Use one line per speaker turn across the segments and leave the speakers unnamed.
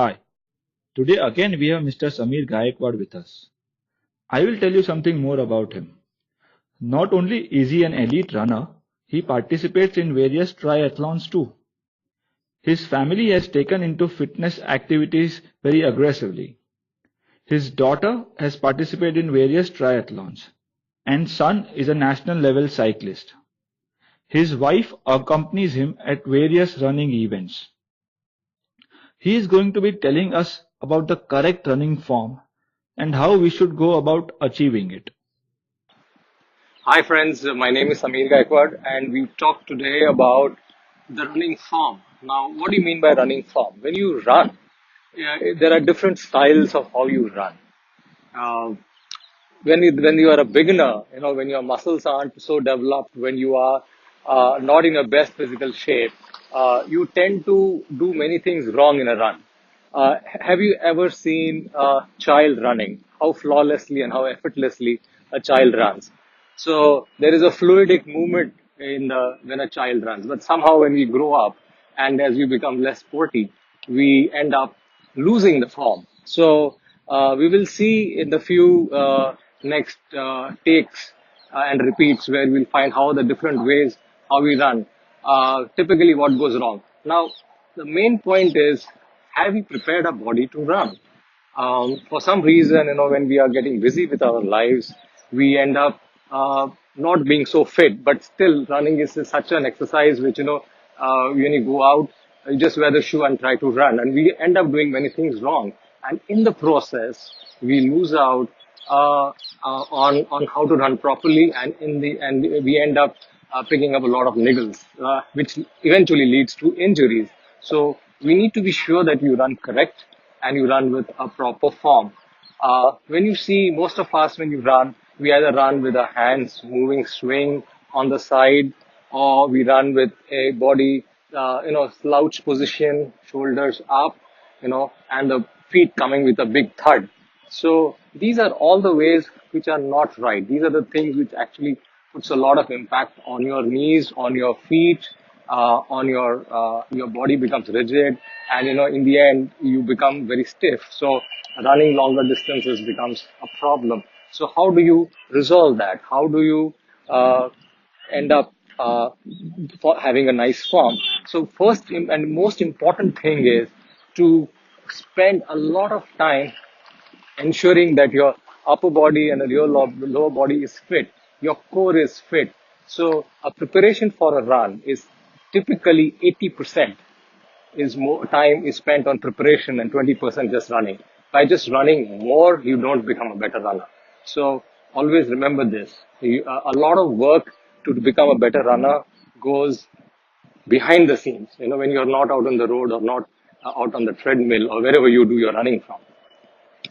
Hi, today again we have Mr. Samir Gaikwad with us. I will tell you something more about him. Not only is he an elite runner, he participates in various triathlons too. His family has taken into fitness activities very aggressively. His daughter has participated in various triathlons, and son is a national level cyclist. His wife accompanies him at various running events. He is going to be telling us about the correct running form and how we should go about achieving it.
Hi friends, my name is Samir Gaikwad and we talk today about the running form. Now, what do you mean by running form? When you run, there are different styles of how you run. Uh, when you are a beginner, when your muscles aren't so developed, when you are not in your best physical shape, you tend to do many things wrong in a run. Have you ever seen a child running? How flawlessly and how effortlessly a child runs. So there is a fluidic movement in when a child runs. But somehow when we grow up and as we become less sporty, we end up losing the form. So we will see in the few next takes and repeats where we'll find how the different ways how we run. Typically, what goes wrong. Now, the main point is, have we prepared our body to run? For some reason, when we are getting busy with our lives, we end up not being so fit, but still running is such an exercise which, when you go out, you just wear the shoe and try to run. And we end up doing many things wrong. And in the process, we lose out on how to run properly. And in the end, we end up picking up a lot of niggles, which eventually leads to injuries. So we need to be sure that you run correct and you run with a proper form. When you see most of us, when you run, we either run with our hands moving, swing on the side, or we run with a body, slouch position, shoulders up, and the feet coming with a big thud. So these are all the ways which are not right. These are the things which actually puts a lot of impact on your knees, on your feet, on your body becomes rigid, and in the end you become very stiff. So running longer distances becomes a problem. So how do you resolve that? How do you end up for having a nice form? So first and most important thing is to spend a lot of time ensuring that your upper body and your lower body is fit, your core is fit. So a preparation for a run is typically 80% is more time is spent on preparation and 20% just running. By just running more, you don't become a better runner. So always remember this. A lot of work to become a better runner goes behind the scenes, when you're not out on the road or not out on the treadmill or wherever you do your running from.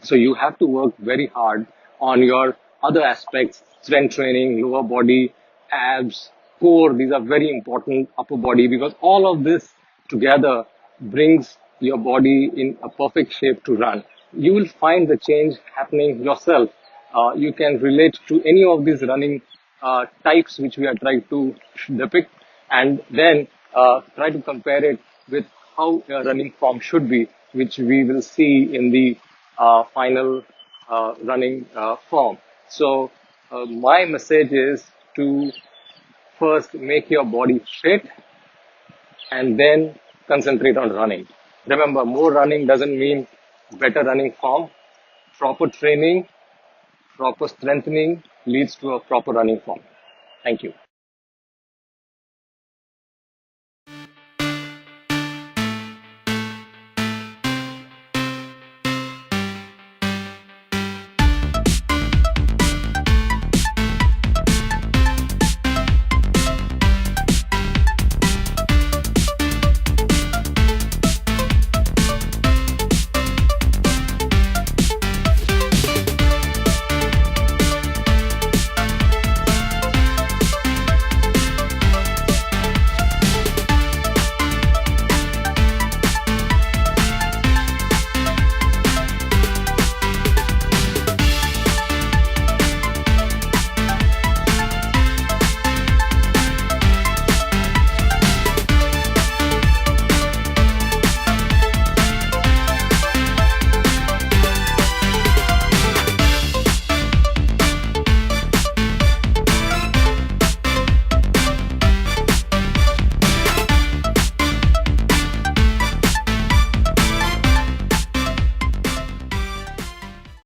So you have to work very hard on your other aspects, strength training, lower body, abs, core. These are very important, upper body, because all of this together brings your body in a perfect shape to run. You will find the change happening yourself. You can relate to any of these running types which we are trying to depict, and then try to compare it with how a running form should be, which we will see in the final running form. So my message is to first make your body fit and then concentrate on running. Remember, more running doesn't mean better running form. Proper training, proper strengthening leads to a proper running form. Thank you.